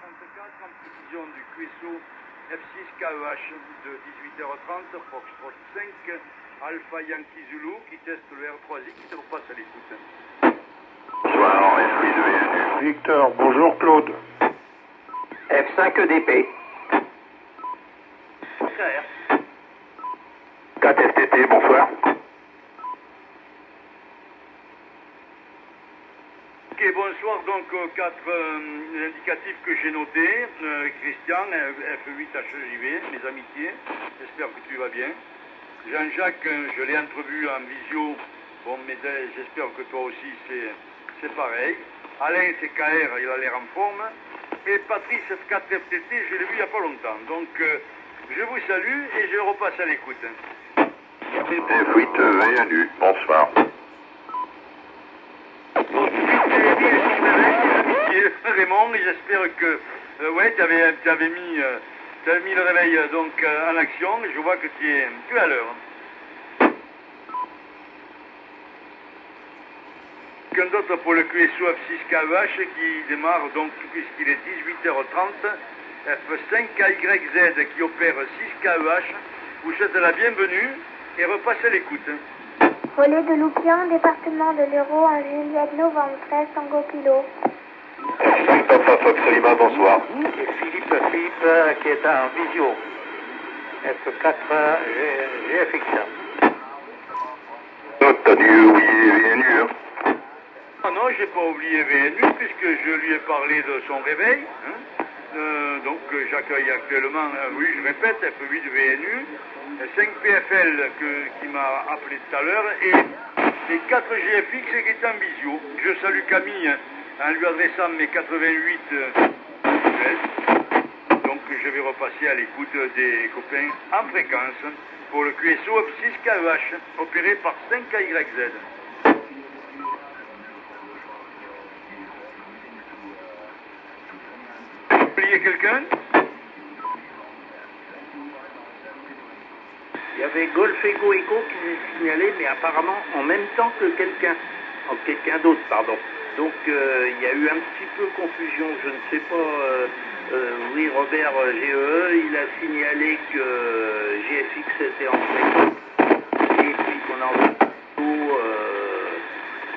34 en précision du QSO F6 KEH de 18h30, Foxtrot 5, Alpha Yankee Zulu qui teste le R3X qui se repasse à l'écoute. Bonsoir, F8 de VNU. Victor, bonjour Claude. F5 EDP. KR. 4 FTT, bonsoir. Ok, bonsoir, donc 4 indicatifs que j'ai notés. Christian, F8 HJV, mes amitiés, j'espère que tu vas bien. Jean-Jacques, je l'ai entrevu en visio, bon, mais j'espère que toi aussi c'est pareil. Alain, c'est KR, il a l'air en forme. Et Patrice, F4 FTT, je l'ai vu il n'y a pas longtemps. Donc, je vous salue et je repasse à l'écoute. F8 VNU, bonsoir. Raymond, et j'espère que ouais, tu avais mis le réveil donc en action, et je vois que tu es à l'heure. Quelqu'un d'autre pour le QSO F6 KEH qui démarre donc puisqu'il est 18h30, F5 KYZ qui opère 6 KEH, vous souhaite la bienvenue et repasse à l'écoute. Relais de Loupian, département de l'Euro, en Juliette, novembre 13, Tango Kilo. F5 Papa Fox Lima, bonsoir. Et Philippe qui est en visio. F4 GFX. T'as dû oublier VNU, hein. Ah non, j'ai pas oublié VNU puisque je lui ai parlé de son réveil. Donc j'accueille actuellement, oui je répète, F8 VNU, 5 PFL qui m'a appelé tout à l'heure et 4 GFX qui est en visio. Je salue Camille en lui adressant mes 88 donc je vais repasser à l'écoute des copains en fréquence pour le QSO F6 KEH opéré par 5 KYZ. Oubliez quelqu'un? Il y avait Golf Echo Echo qui s'est signalé, mais apparemment en même temps que quelqu'un d'autre, pardon. Donc il y a eu un petit peu confusion, je ne sais pas. Oui, Robert GE, il a signalé que GFX était en fréquence et puis qu'on a envoyé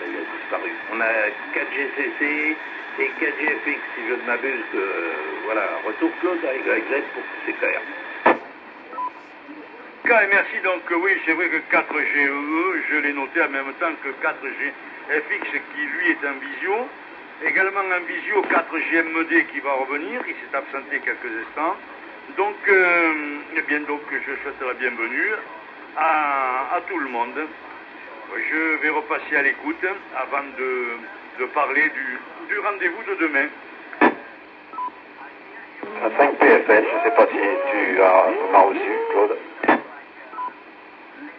il a disparu. On a 4 GCC et 4 GFX, si je ne m'abuse, voilà, retour Claude à YZ pour CKR. Et merci, donc oui, c'est vrai que 4 GEE, je l'ai noté en même temps que 4 GFX qui lui est en visio. Également en visio 4 GMD qui va revenir, il s'est absenté quelques instants. Donc, eh bien, donc je souhaite la bienvenue à tout le monde. Je vais repasser à l'écoute avant de parler du rendez-vous de demain. 5 PFL, je ne sais pas si tu as reçu, Claude.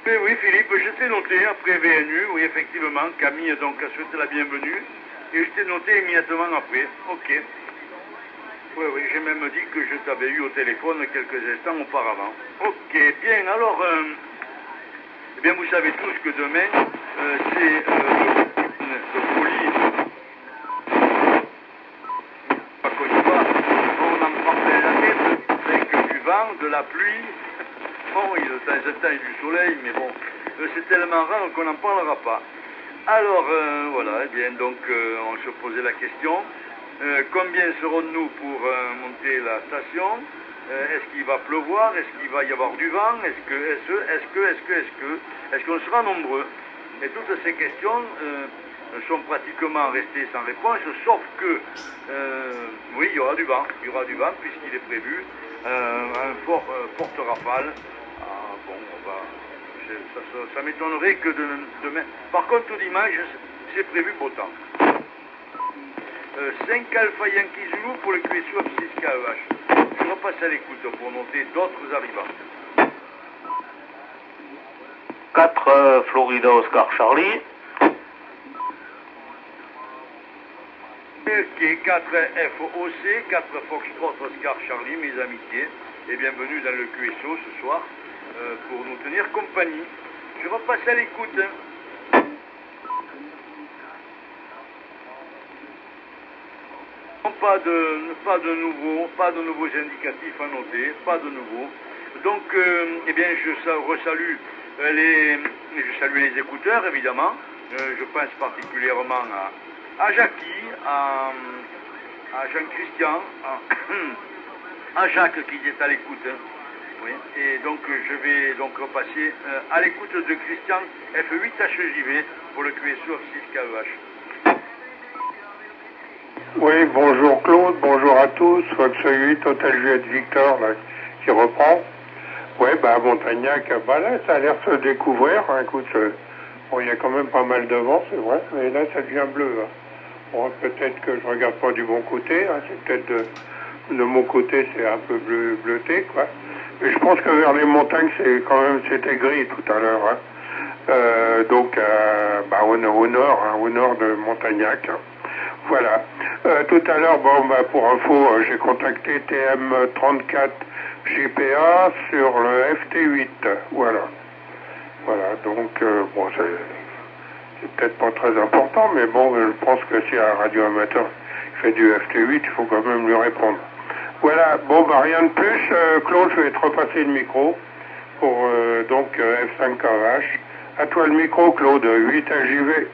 Oui, Philippe, je t'ai noté après VNU, oui, effectivement, Camille donc a souhaité la bienvenue, et je t'ai noté immédiatement après, ok. Oui, j'ai même dit que je t'avais eu au téléphone quelques instants auparavant. Ok, bien, alors, eh bien, vous savez tous que demain, c'est de folie. Pas connu pas, on en prend plein la tête, avec du vent, de la pluie. Bon, il de temps en temps il y a du soleil, mais bon, c'est tellement rare qu'on n'en parlera pas. Alors, voilà, eh bien, donc, on se posait la question, combien serons-nous pour monter la station? Est-ce qu'il va pleuvoir? Est-ce qu'il va y avoir du vent? Est-ce qu'on sera nombreux? Et toutes ces questions sont pratiquement restées sans réponse, sauf que, oui, il y aura du vent puisqu'il est prévu un forte rafale. Bon, ça m'étonnerait que demain. Par contre, dimanche, c'est prévu beau temps. 5 Alpha Yankee Zulu pour le QSO F6 KEH. Je repasse à l'écoute pour noter d'autres arrivants. 4 Florida Oscar Charlie. Ok, 4 FOC, 4 Foxtrot Oscar Charlie, mes amitiés, et bienvenue dans le QSO ce soir pour nous tenir compagnie. Je repasse à l'écoute. Pas de nouveaux indicatifs à noter, pas de nouveaux. Donc, eh bien, je salue les écouteurs, évidemment. Je pense particulièrement à Jackie, à Jean-Christian, à Jacques qui est à l'écoute. Hein. Oui. Et donc, je vais donc repasser à l'écoute de Christian F8HJV pour le QSO 6KEH. Oui, bonjour Claude, bonjour à tous. Fox 8, Hôtel Juliette Victor, là, qui reprend. Ouais, bah, Montagnac, bah là, ça a l'air de se découvrir. Hein. Écoute, bon, il y a quand même pas mal de vent, c'est vrai, mais là, ça devient bleu. Hein. Bon, peut-être que je regarde pas du bon côté. Hein. C'est peut-être de mon côté, c'est un peu bleuté, quoi. Mais je pense que vers les montagnes, c'était gris tout à l'heure. Hein. Donc, bah, au nord, hein, au nord de Montagnac. Hein. Voilà. Tout à l'heure, bon, bah, pour info, j'ai contacté TM34 GPA sur le FT8. Voilà. Voilà. Donc, bon, c'est peut-être pas très important, mais bon, je pense que si un radio amateur fait du FT8, il faut quand même lui répondre. Voilà. Bon, bah, rien de plus. Claude, je vais te repasser le micro pour, donc, F5KH. À toi le micro, Claude. 8HJV.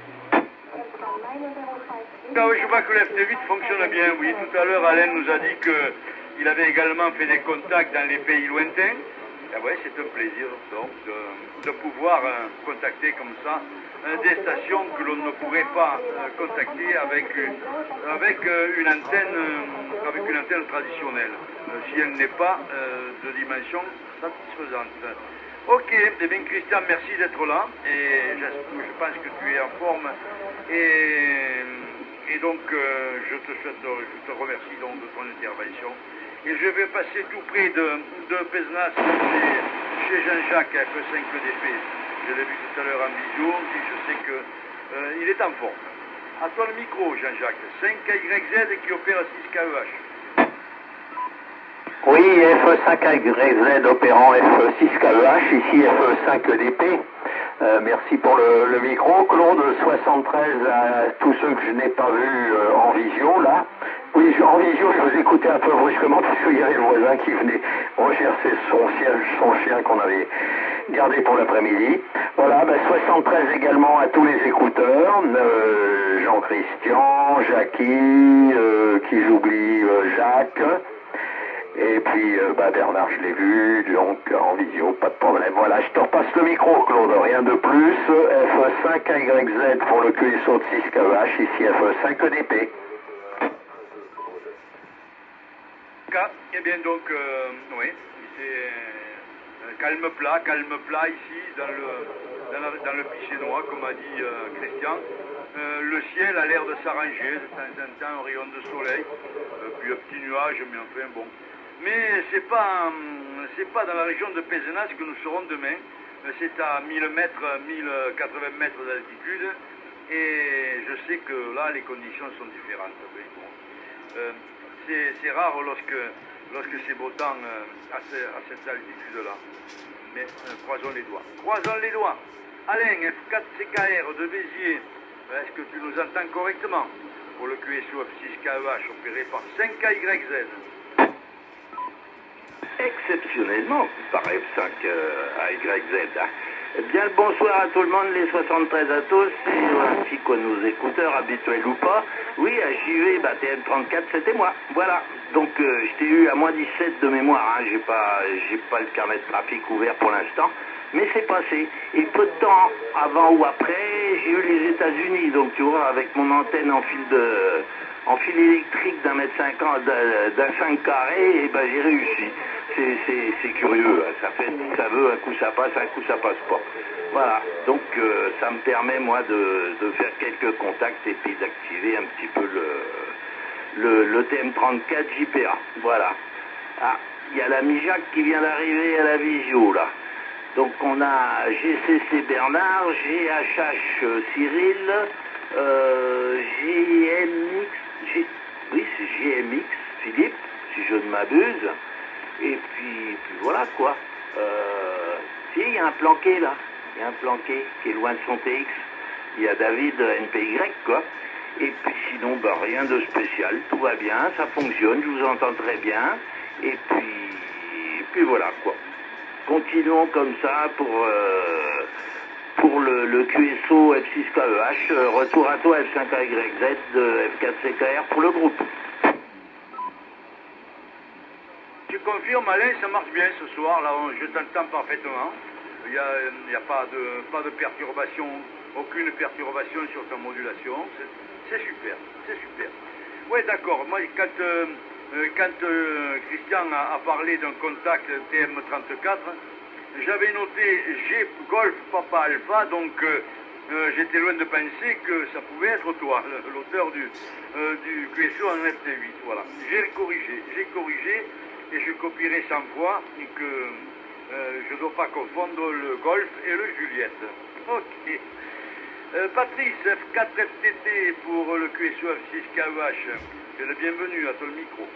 Ah oui, je vois que l'FT8 fonctionne bien, oui. Tout à l'heure, Alain nous a dit qu'il avait également fait des contacts dans les pays lointains. Ah ouais, c'est un plaisir donc de pouvoir contacter comme ça des stations que l'on ne pourrait pas contacter avec une antenne traditionnelle, si elle n'est pas de dimension satisfaisante. Ok, eh bien Christian, merci d'être là, et je pense que tu es en forme, et donc je te remercie donc de ton intervention. Et je vais passer tout près de Pézenas, chez Jean-Jacques F5DP. Je l'ai vu tout à l'heure en visio, et je sais qu'il est en forme. À toi le micro, Jean-Jacques. 5KYZ qui opère 6KEH. Oui, F5YZ opérant F6KEH, ici F5DP. Merci pour le micro. Claude, 73 à tous ceux que je n'ai pas vus en visio, là. Oui, en visio, je vous écoutais un peu brusquement parce qu'il y avait le voisin qui venait rechercher son chien qu'on avait gardé pour l'après-midi. Voilà, 73 également à tous les écouteurs. Jean-Christian, Jackie, qui j'oublie, Jacques. Et puis Bernard, je l'ai vu, donc en visio, pas de problème. Voilà, je te repasse le micro, Claude, rien de plus. F5YZ pour le QSO de 6KEH, ici F5DP. Eh bien donc, oui, c'est calme plat ici, dans le Pichénois, comme a dit Christian. Le ciel a l'air de s'arranger, de temps en temps un rayon de soleil, puis un petit nuage, mais enfin bon. Mais c'est pas dans la région de Pézenas que nous serons demain. C'est à 1000 mètres, 1080 mètres d'altitude, et je sais que là les conditions sont différentes. Mais bon, c'est rare lorsque c'est beau temps à cette altitude-là. Mais croisons les doigts. Croisons les doigts. Alain, F4CKR de Béziers, est-ce que tu nous entends correctement pour le QSO F6KEH opéré par 5KYZ? Exceptionnellement par F5AYZ. Bien le bonsoir à tout le monde, les 73 à tous, et ainsi que nos écouteurs, habituels ou pas. Oui, à JV, TM34, c'était moi. Voilà. Donc, je t'ai eu à moins 17 de mémoire. Hein. J'ai pas le carnet de trafic ouvert pour l'instant. Mais c'est passé. Et peu de temps avant ou après, j'ai eu les États-Unis. Donc, tu vois, avec mon antenne en fil électrique d'un mètre 50, d'un 5 carrés, et j'ai réussi. C'est curieux, ça veut, un coup ça passe, un coup ça passe pas. Voilà, donc ça me permet moi de faire quelques contacts et puis d'activer un petit peu le TM34 JPA. Voilà. Ah, il y a l'ami Jacques qui vient d'arriver à la visio là. Donc on a GCC Bernard, GHH Cyril, c'est GMX Philippe, si je ne m'abuse. Et puis voilà quoi. Il y a un planqué là. Il y a un planqué qui est loin de son TX. Il y a David NPY quoi. Et puis sinon, bah, rien de spécial, tout va bien, ça fonctionne, je vous entends très bien. Et puis voilà quoi. Continuons comme ça pour le QSO F6KEH. Retour à toi F5AYZ de F4CKR pour le groupe. Tu confirmes, Alain, ça marche bien ce soir, là je t'entends parfaitement. Il n'y a pas de perturbation, aucune perturbation sur ta modulation. C'est super, c'est super. Ouais, d'accord. Moi, quand Christian a parlé d'un contact TM34, j'avais noté G Golf Papa Alpha, donc j'étais loin de penser que ça pouvait être toi, l'auteur du QSO en FT8. Voilà. J'ai corrigé et je copierai 100 fois que je ne dois pas confondre le Golf et le Juliette. Ok. Patrice, F4 FTT pour le QSO F6 KEH. C'est le bienvenu à ton micro.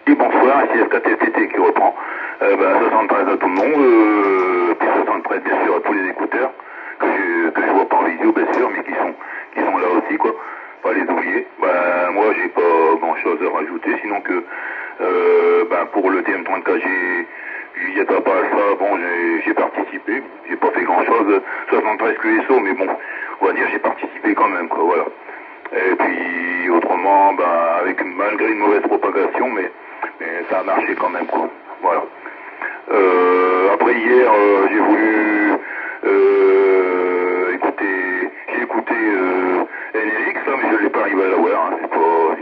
Oui, bonsoir, ici F4 FTT qui reprend. 73 à tout le monde, puis 73 bien sûr à tous les écouteurs que je vois pas en vidéo bien sûr, mais qui sont là aussi quoi. Pas les oublier. Moi j'ai pas grand chose à rajouter, sinon que pour le TM34 Juliette Papa Alpha, bon j'ai participé, j'ai pas fait grand chose, 73 QSO, mais bon, on va dire j'ai participé quand même quoi, voilà. Et puis autrement, malgré une mauvaise propagation, mais ça a marché quand même quoi, voilà. Après hier, j'ai voulu j'ai écouté NLX, là, mais je l'ai pas arrivé à l'avoir, hein.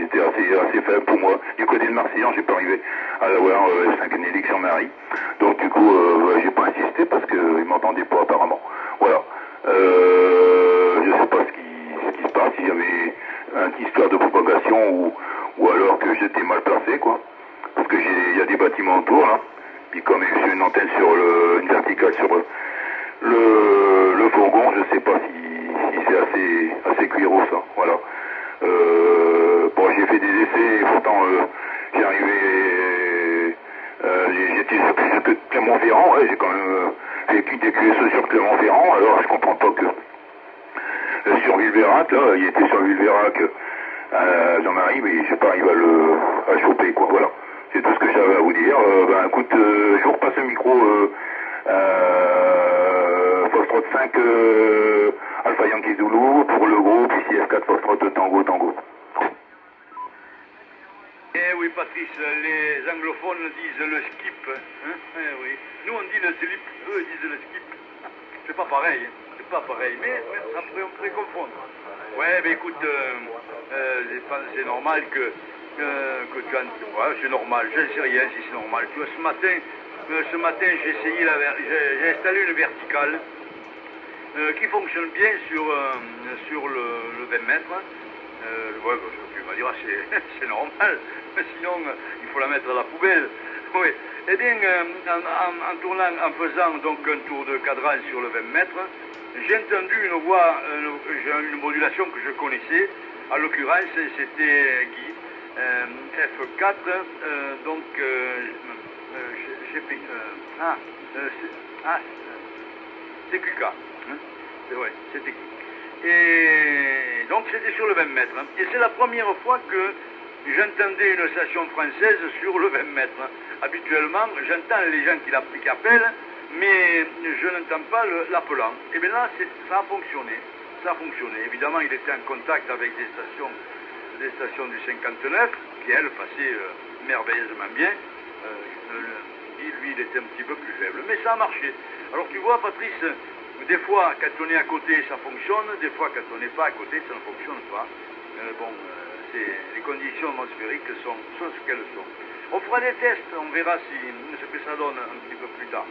C'était assez faible pour moi. Du côté de Marseillan, j'ai pas arrivé à l'avoir, F5 NLX en Marie. Donc du coup, j'ai pas insisté parce qu'ils m'entendaient pas apparemment. Voilà. Je sais pas ce qui se passe, s'il y avait une histoire de propagation ou alors que j'étais mal placé, quoi. Parce que il y a des bâtiments autour, là. Puis comme j'ai une antenne une verticale sur le fourgon, je sais pas si c'est assez cuiro ça, voilà. J'ai fait des essais, pourtant j'ai arrivé, j'étais sur Clermont-Ferrand, ouais, j'ai quand même vécu des QSE sur Clermont-Ferrand, alors je comprends pas que sur Villeverac, là, il était sur Villeverac, Jean-Marie, mais j'ai pas arrivé à choper, quoi, voilà. C'est tout ce que j'avais à vous dire. Écoute, je vous repasse le micro Foxtrot 5 Alpha Yankee Zulu pour le groupe, ici F4 Foxtrot Tango. Eh oui, Patrice, les anglophones disent le skip. Hein? Eh oui. Nous, on dit le slip, eux, ils disent le skip. C'est pas pareil, mais ça pourrait confondre. Ouais, mais écoute, c'est normal que tu as... Ouais, c'est normal, je ne sais rien si c'est normal. Tu vois, ce matin j'ai installé une verticale qui fonctionne bien sur le 20 mètres. Tu vas dire, c'est normal, sinon il faut la mettre à la poubelle. Oui. Eh bien, en faisant donc un tour de cadran sur le 20 mètres, j'ai entendu une voix, une modulation que je connaissais. En l'occurrence, c'était Guy, F4, donc TQK. Hein? Ouais, c'était Guy. Et donc c'était sur le 20 mètres. Hein. Et c'est la première fois que j'entendais une station française sur le 20 mètres. Habituellement, j'entends les gens qui appellent, mais je n'entends pas l'appelant. Et bien là, ça a fonctionné. Évidemment, il était en contact avec des stations du 59, qui elles passaient merveilleusement bien. Lui, il était un petit peu plus faible. Mais ça a marché. Alors tu vois, Patrice, des fois, quand on est à côté, ça fonctionne. Des fois, quand on n'est pas à côté, ça ne fonctionne pas. Les conditions atmosphériques sont ce qu'elles sont. On fera des tests, on verra ce que ça donne un petit peu plus tard.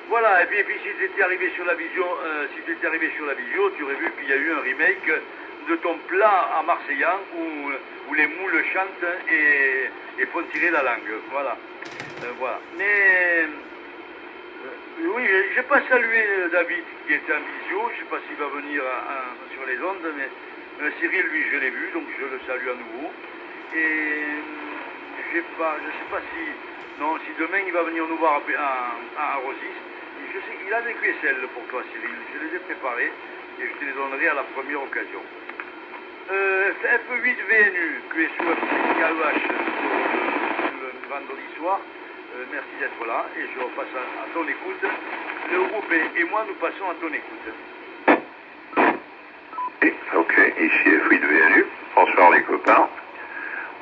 Voilà, et puis si tu étais arrivé sur la visio, tu aurais vu qu'il y a eu un remake de ton plat à Marseillan où les moules chantent et font tirer la langue. Voilà. Mais oui, j'ai pas salué David qui était en visio, je sais pas s'il va venir sur les ondes, mais Cyril, lui, je l'ai vu, donc je le salue à nouveau. Et je sais pas si demain il va venir nous voir à Rosis. Je sais qu'il a des QSL pour toi, Cyril, je les ai préparés. et je te les donnerai à la première occasion. F8 VNU, QSO KEH le vendredi soir. Merci d'être là et je repasse à ton écoute. Le groupe et moi nous passons à ton écoute. Ok, ici F8 VNU. Bonsoir les copains.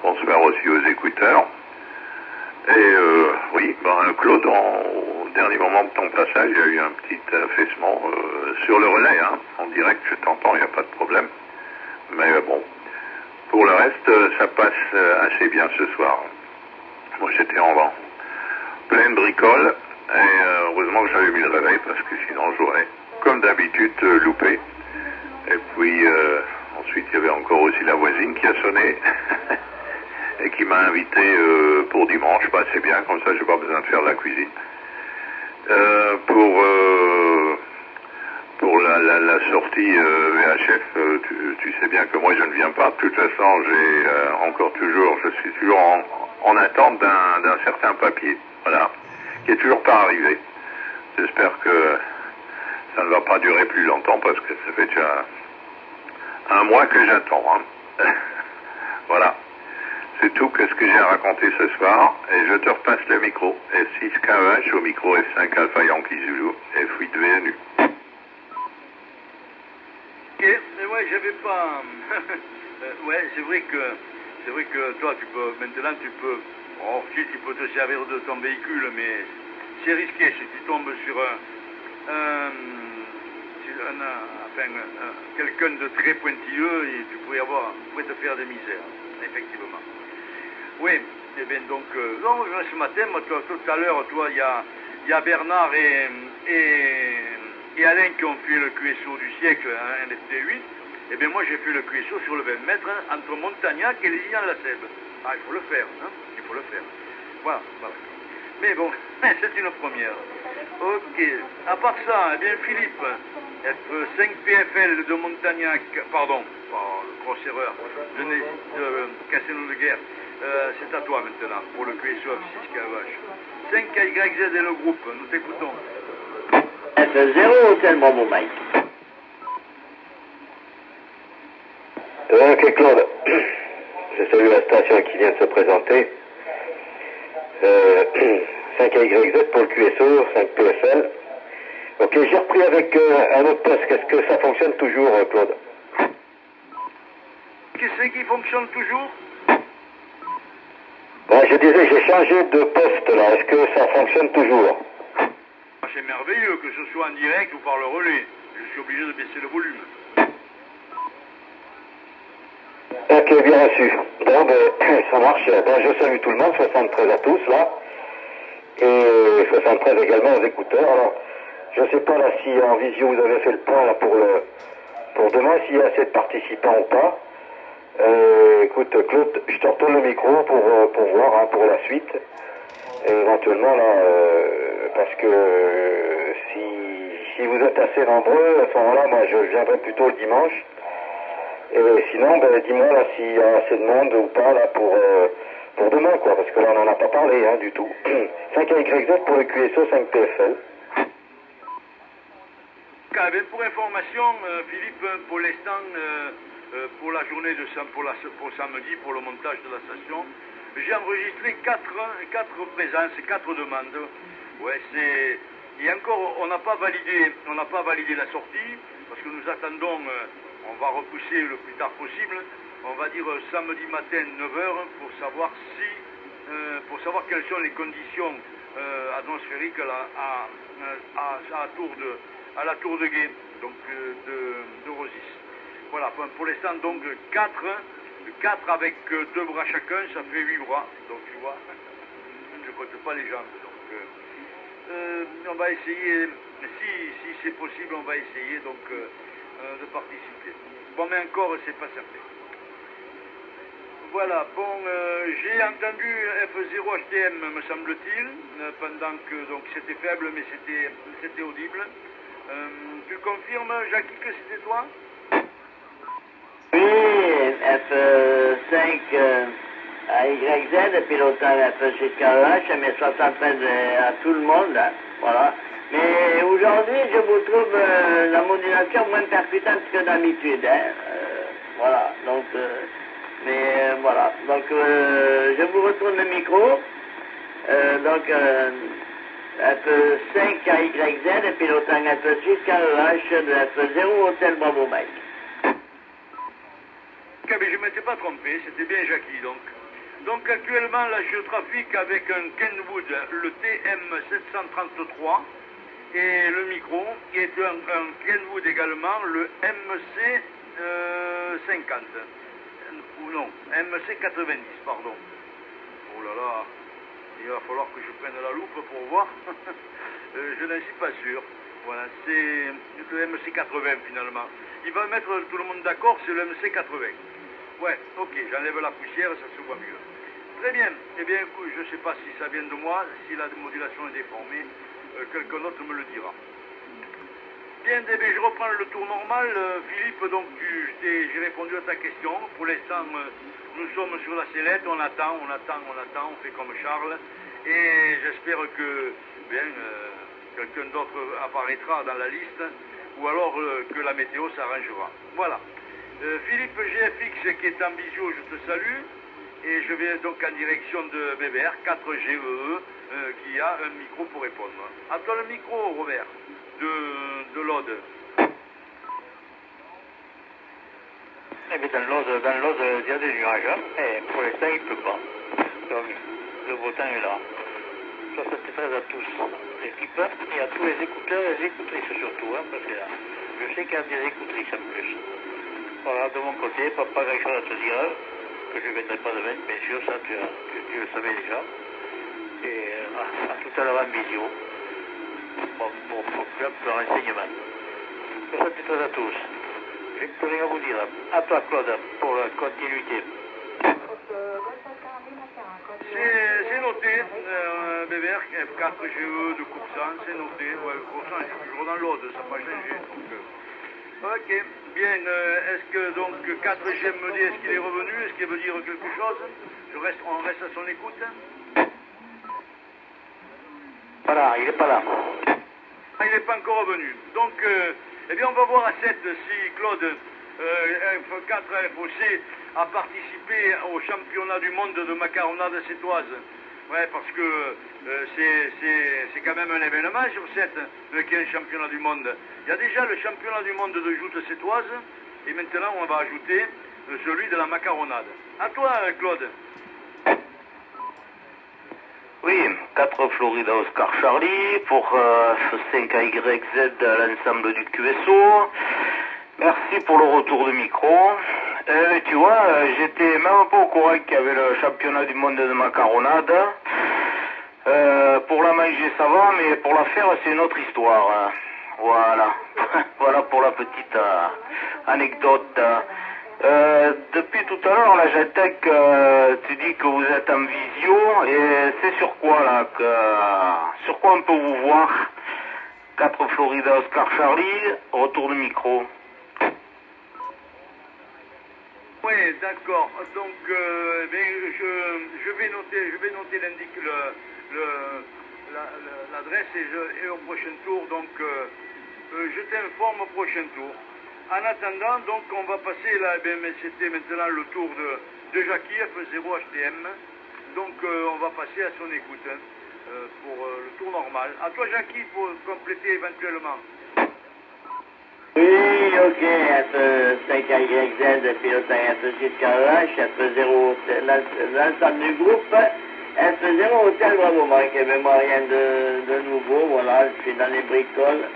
Bonsoir aussi aux écouteurs. Et oui, Claude, au dernier moment de ton passage, il y a eu un petit affaissement sur le relais. Hein. En direct, je t'entends, il n'y a pas de problème. Mais bon, pour le reste, ça passe assez bien ce soir. Moi, j'étais en pleine bricole, et heureusement que j'avais mis le réveil, parce que sinon j'aurais, comme d'habitude, loupé. Et puis, ensuite, il y avait encore aussi la voisine qui a sonné, et qui m'a invité pour dimanche. Bah, c'est bien, comme ça, j'ai pas besoin de faire de la cuisine. Pour la sortie VHF, tu sais bien que moi je ne viens pas. De toute façon, je suis toujours en attente d'un certain papier, voilà, qui est toujours pas arrivé. J'espère que ça ne va pas durer plus longtemps parce que ça fait déjà un mois que j'attends. Hein. Voilà, c'est tout que ce que j'ai à raconter ce soir et je te repasse le micro. F6KEH au micro F5 Alpha Yankee Zulu, F8 VNU. Ok, mais ouais, j'avais pas. Ouais, c'est vrai que toi, maintenant, tu peux te servir de ton véhicule, mais c'est risqué si tu tombes sur quelqu'un de très pointilleux et tu pourrais te faire des misères, effectivement. Oui, et bien donc, non, ce matin, moi, tout à l'heure, toi, il y a Bernard et Alain qui ont fait le QSO du siècle, hein, un FT8, et bien moi j'ai fait le QSO sur le 20 mètres hein, entre Montagnac et les Liens-la-Sèbe. Ah, il faut le faire, hein, il faut le faire. Voilà. Mais bon, c'est une première. Ok, à part ça, eh bien Philippe, F5 PFL de Montagnac, pardon, grosse erreur, de Castelnau de Guerre, c'est à toi maintenant, pour le QSO F6KEH. 5KYZ et le groupe, nous t'écoutons. F0 Hôtel Bravo Mike. Ok Claude, je salue la station qui vient de se présenter. 5AYZ pour le QSO, 5PFL. Ok, j'ai repris avec un autre poste. Est-ce que ça fonctionne toujours, Claude? Qu'est-ce qui fonctionne toujours? Ben, je disais, j'ai changé de poste là. Est-ce que ça fonctionne toujours? C'est merveilleux que ce soit en direct ou par le relais. Je suis obligé de baisser le volume. Ok, bien reçu. Bon, ben, ça marche. Ben, je salue tout le monde, 73 à tous là. Et 73 également aux écouteurs. Alors, je sais pas là si en visio vous avez fait le point là pour demain, s'il y a assez de participants ou pas. Écoute Claude, je te retourne le micro pour voir hein, pour la suite. Et éventuellement là, parce que si vous êtes assez nombreux, à ce moment-là, moi je viendrai plutôt le dimanche. Et sinon, ben, dis-moi là s'il y a assez de monde ou pas là pour demain quoi, parce que là on n'en a pas parlé hein, du tout. 5AYZ pour le QSO, 5PFL. Pour information, Philippe, pour l'instant, pour la journée pour samedi, pour le montage de la station, j'ai enregistré 4 présences, 4 demandes. Ouais, et encore, on n'a pas validé la sortie, parce que nous attendons, on va repousser le plus tard possible, on va dire samedi matin 9h, pour savoir quelles sont les conditions atmosphériques à la tour de Gué, donc de Rosis. Voilà, pour l'instant donc 4 avec 2 bras chacun, ça fait 8 bras, donc tu vois, je ne compte pas les jambes, donc on va essayer, si c'est possible, on va essayer donc de participer. Bon, mais encore, c'est pas certain. Voilà, bon, j'ai entendu F0 HTM, me semble-t-il, pendant que donc c'était faible, mais c'était audible. Tu confirmes, Jackie, que c'était toi? Oui, F5 AYZ, pilotant F6KEH, mais 73 à tout le monde, voilà. Mais aujourd'hui, je vous trouve la modulation moins percutante que d'habitude. Hein. Voilà, donc, voilà. Donc, je vous retourne le micro. Donc, F5 KYZ et pilotant F6 KEH de F0 Hôtel Bravo Mike. Ok, mais je ne m'étais pas trompé, c'était bien Jackie donc. Donc actuellement là je trafique avec un Kenwood, le TM733 et le micro, qui est un Kenwood également, le MC50. Ou non, MC90, pardon. Oh là là, il va falloir que je prenne la loupe pour voir. Je n'en suis pas sûr. Voilà, c'est le MC80 finalement. Il va mettre tout le monde d'accord, c'est le MC80. Ouais, ok, j'enlève la poussière, ça se voit mieux. Très bien. Eh bien, écoute, je ne sais pas si ça vient de moi, si la modulation est déformée. Quelqu'un d'autre me le dira. Bien, eh bien, je reprends le tour normal. Philippe, donc, j'ai répondu à ta question. Pour l'instant, nous sommes sur la sellette, on attend, on fait comme Charles. Et j'espère que, bien, quelqu'un d'autre apparaîtra dans la liste, ou alors que la météo s'arrangera. Voilà. Philippe GFX qui est en visio, je te salue. Et je vais donc en direction de BBR 4GEE qui a un micro pour répondre. À toi le micro, Robert, de l'Aude. Eh bien, dans l'Aude, il y a des nuages, hein, et pour l'instant, il ne pleut pas. Donc, le beau temps est là. 73 à tous, l'équipe, et à tous les écouteurs et les écoutrices surtout, hein, parce que là, je sais qu'il y a des écoutrices en plus. Voilà, de mon côté, pas grand chose à te dire, que je ne viendrai pas demain, bien sûr, ça tu le savais déjà. Et à tout à l'heure en vidéo, pour le renseignement. 73 à tous. Je n'ai plus rien à vous dire. À toi, Claude, pour la continuité. C'est noté, BBR F4GE de Coursan, c'est noté. Ouais, Coursan est toujours dans l'Aude, ça n'a pas changé. Donc, ok, bien. Est-ce que donc 4GMD, est-ce qu'il est revenu? Est-ce qu'il veut dire quelque chose? On reste à son écoute. Voilà, il n'est pas là. Ah, il n'est pas encore revenu. Donc, eh bien, on va voir à 7 si Claude F4 FOC a participé au championnat du monde de macaronade sétoise. Ouais, parce que c'est quand même un événement sur 7 qui est un championnat du monde. Il y a déjà le championnat du monde de joute sétoise et maintenant on va ajouter celui de la macaronade. À toi, Claude. Oui, 4 Florida Oscar Charlie pour 5 AYZ à l'ensemble du QSO. Merci pour le retour de micro. Tu vois, j'étais même pas au courant qu'il y avait le championnat du monde de macaronade. Pour la manger ça va, mais pour la faire c'est une autre histoire. Voilà. Voilà pour la petite anecdote. Depuis tout à l'heure, là, j'attends que tu dis que vous êtes en visio, et c'est sur quoi, là, sur quoi on peut vous voir? 4 Florida Oscar Charlie, retour de micro. Oui, d'accord. Donc, je vais noter l'adresse et au prochain tour. Donc, je t'informe au prochain tour. En attendant, donc, on va passer là, mais c'était maintenant le tour de Jackie, F0 HTM. Donc, on va passer à son écoute pour le tour normal. À toi, Jackie, pour compléter éventuellement. Oui, ok, F5YZ, pilotant F6 KEH, F0, l'ensemble du groupe, F0 Hôtel Bravo Mike, et même rien de nouveau, voilà, je suis dans les bricoles.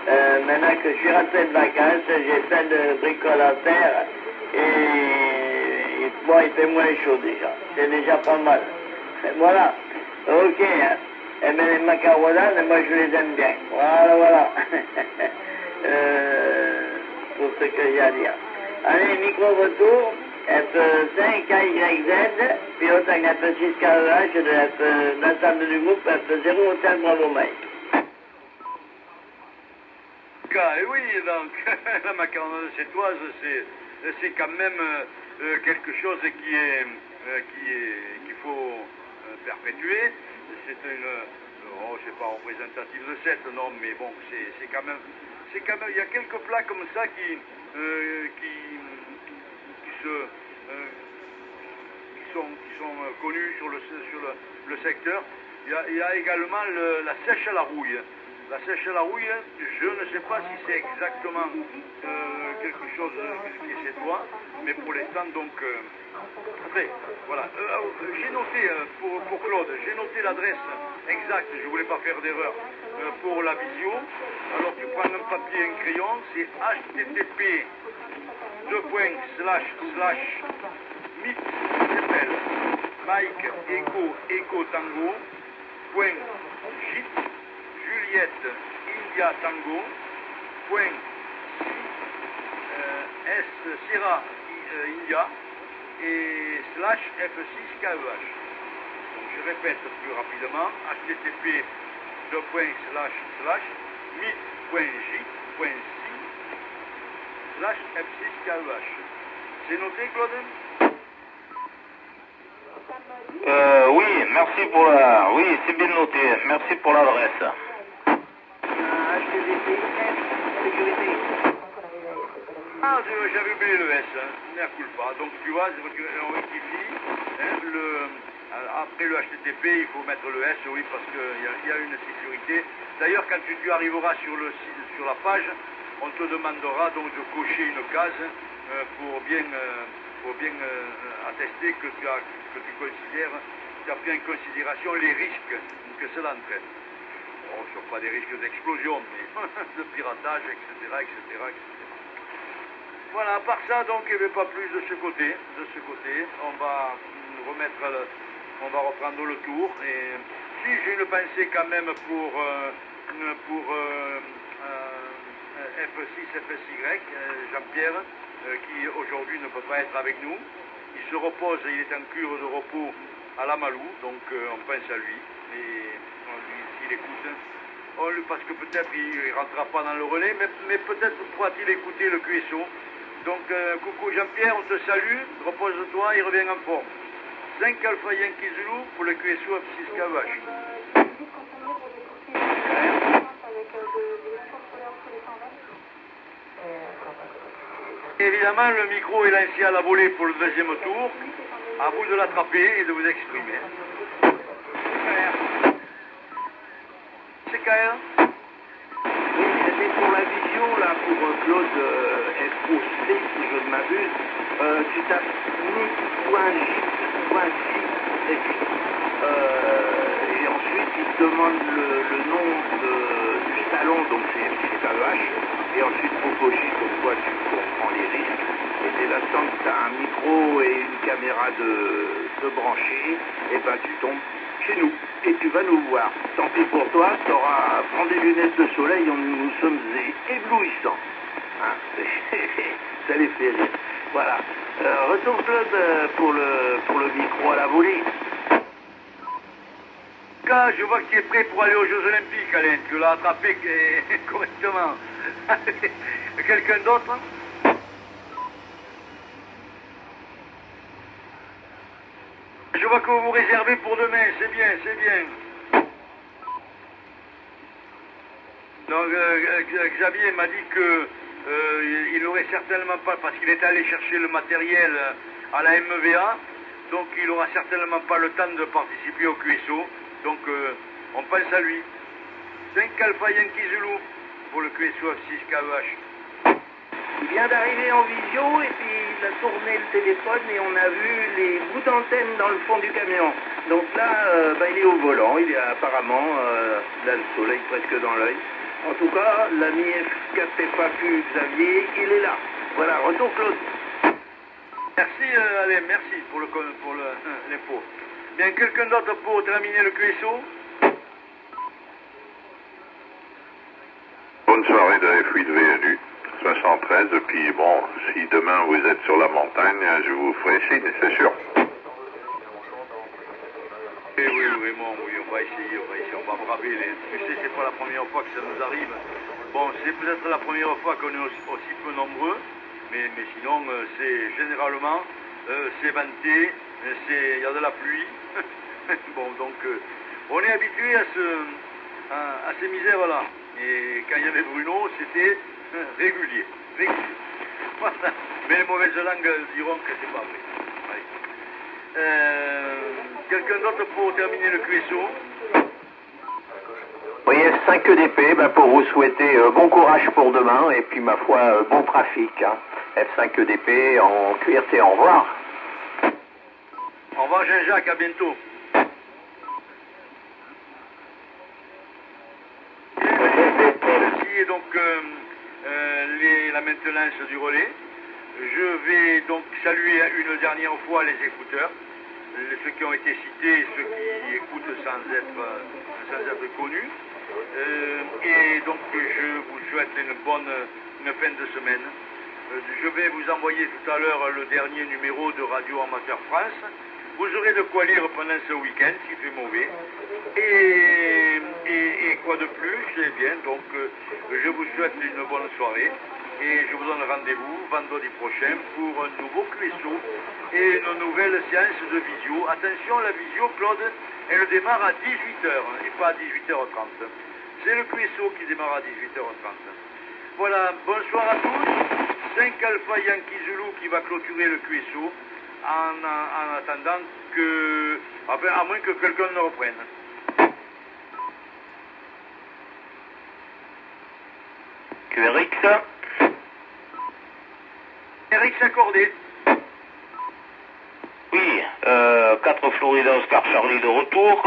Maintenant que je suis rentré de vacances, j'ai plein de bricoles à faire, et bon, il fait moins chaud déjà, c'est déjà pas mal. Voilà, ok, hein. Et bien les macaronades, moi je les aime bien, voilà. Pour ce que j'ai à dire. Allez, micro-retour, F5 KYZ, pilote en F6 KEH de l'ensemble du groupe F0 Hôtel Bravo Mike. Et oui, donc, la macaronade sétoise, c'est quand même quelque chose qu'il faut perpétuer. C'est Oh, c'est pas représentatif de 7, non, mais bon, c'est quand même, il y a quelques plats comme ça qui sont connus sur le secteur. Il y a également la sèche à la rouille. La sèche à la rouille, je ne sais pas si c'est exactement quelque chose qui est chez toi, mais pour l'instant, donc, après, voilà. J'ai noté, pour Claude, j'ai noté l'adresse exacte, je ne voulais pas faire d'erreur, pour la visio. Alors, tu prends un papier et un crayon, c'est http meet, s'appelle Mike Echo Tango .git Juliette India Tango S Sierra India et /F6KEH. Donc je répète plus rapidement, http meet.git.c/F6KEH. C'est noté, Claude? Oui, merci pour la... Oui, c'est bien noté. Merci pour l'adresse. sécurité. Ah, j'avais oublié le S, hein. Mea culpa. Donc tu vois, on rectifie. Hein, après le HTTP, il faut mettre le S, oui, parce qu'il y a une sécurité. D'ailleurs, quand tu arriveras sur le site, sur la page, on te demandera donc de cocher une case pour bien attester que tu considères, tu as pris en considération les risques que cela entraîne. Bon, ce ne sont pas des risques d'explosion, mais de piratage, etc. Voilà, à part ça, donc, il n'y avait pas plus de ce côté. On va reprendre le tour. Et si j'ai une pensée quand même pour F6, FSY, Jean-Pierre, qui aujourd'hui ne peut pas être avec nous. Il se repose, il est en cure de repos à la Malou, donc on pense à lui. Et s'il écoute, parce que peut-être il ne rentrera pas dans le relais, mais peut-être pourra-t-il écouter le QSO. Donc, coucou Jean-Pierre, on te salue, repose-toi, il revient en forme. 5 Alpha Yankee Zulu pour le QSO F6KEH. Évidemment, le micro est lancé à la volée pour le deuxième tour. À vous de l'attraper et de vous exprimer. C'est Kael. Oui, c'était pour la visio, là, pour Claude FOC, si je ne m'abuse. Tu tapes meet.git.c et puis et ensuite il te demande le nom du salon, donc c'est KEH, et ensuite pour cocher comme quoi tu comprends les risques. Et dès l'instant que tu as un micro et une caméra de brancher, et ben tu tombes chez nous et tu vas nous voir. Tant pis pour toi, prends des lunettes de soleil, nous sommes éblouissants. Hein. Ça les fait rire. Voilà. Retour Claude pour le micro à la volée. Je vois que tu es prêt pour aller aux Jeux Olympiques, Alain. Tu l'as attrapé correctement. Quelqu'un d'autre? Je vois que vous vous réservez pour demain, c'est bien. Donc Xavier m'a dit que il n'aurait certainement pas, parce qu'il est allé chercher le matériel à la MEVA, donc il n'aura certainement pas le temps de participer au QSO. Donc on pense à lui. 5 Alpha Yankee Zulu pour le QSO F6KEH. Il vient d'arriver en visio et puis il a tourné le téléphone et on a vu les bouts d'antenne dans le fond du camion. Donc là, il est au volant, il est apparemment, là le soleil presque dans l'œil. En tout cas, l'ami F4FAQ Xavier, il est là. Voilà, retour Claude. Merci Alain, merci pour l'info. Bien, quelqu'un d'autre pour terminer le QSO? Bonne soirée de F8 VNU 73, puis bon, si demain vous êtes sur la montagne, je vous ferai signe, c'est sûr. Oui, on va essayer, on va braver tu sais, c'est pas la première fois que ça nous arrive. Bon, c'est peut-être la première fois qu'on est aussi peu nombreux, mais sinon, c'est généralement, c'est venté, il y a de la pluie. Bon, donc, On est habitué à ces misères-là. Et quand il y avait Bruno, c'était régulier. Voilà. Mais les mauvaises langues diront que c'est pas vrai. Quelqu'un d'autre pour terminer le QSO? Oui, F5 EDP, pour vous souhaiter bon courage pour demain et puis ma foi, bon trafic. Hein. F5 EDP en QRT, au revoir. Au revoir Jean-Jacques, à bientôt. Voici donc la maintenance du relais. Je vais donc saluer une dernière fois les écouteurs, ceux qui ont été cités, ceux qui écoutent sans être connus. Et donc je vous souhaite une fin de semaine. Je vais vous envoyer tout à l'heure le dernier numéro de Radio Amateur France. Vous aurez de quoi lire pendant ce week-end, s'il fait mauvais. Et quoi de plus? Eh bien, donc, je vous souhaite une bonne soirée. Et je vous donne rendez-vous vendredi prochain pour un nouveau QSO et une nouvelle séance de visio. Attention, la visio, Claude, elle démarre à 18h et pas à 18h30. C'est le QSO qui démarre à 18h30. Voilà, bonsoir à tous. 5 Alpha Yankee Zulu qui va clôturer le QSO. En attendant que... Enfin, à moins que quelqu'un ne reprenne. QRX. RX accordé. Oui, 4 Florida Oscar Charlie de retour.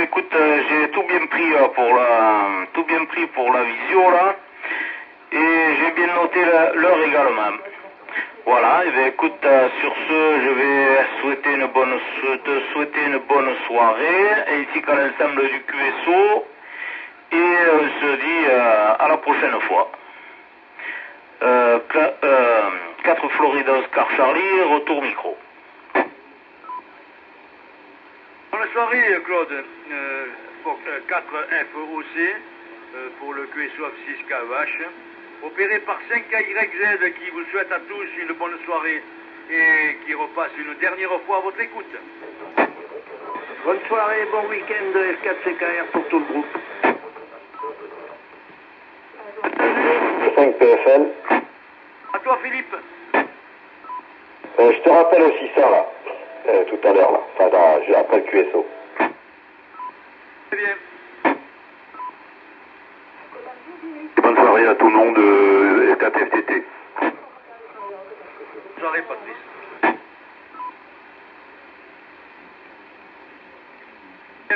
Écoute, j'ai tout bien pris pour la visio là. Et j'ai bien noté l'heure également. Voilà, écoute, sur ce, je vais te souhaiter une bonne soirée, ainsi qu'à l'ensemble du QSO, et on se dit à la prochaine fois. 4 Florida Oscar Charlie, retour micro. Bonne soirée, Claude. 4 FOC pour le QSO 6 KVH. Opéré par 5KYZ qui vous souhaite à tous une bonne soirée et qui repasse une dernière fois à votre écoute. Bonne soirée, bon week-end de F4CKR pour tout le groupe. 5 PFL. À toi, Philippe. Je te rappelle aussi ça là, tout à l'heure là, après le QSO. Très bien. Bonne soirée à tout le monde de F4FTT. Bonne soirée, Patrice.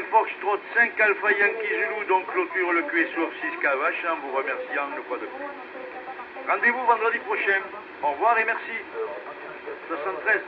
Foxtrot 5 Alpha Yankee Zulu, donc clôture le QSO 6 KVH en vous remerciant une fois de plus. Rendez-vous vendredi prochain. Au revoir et merci. 73.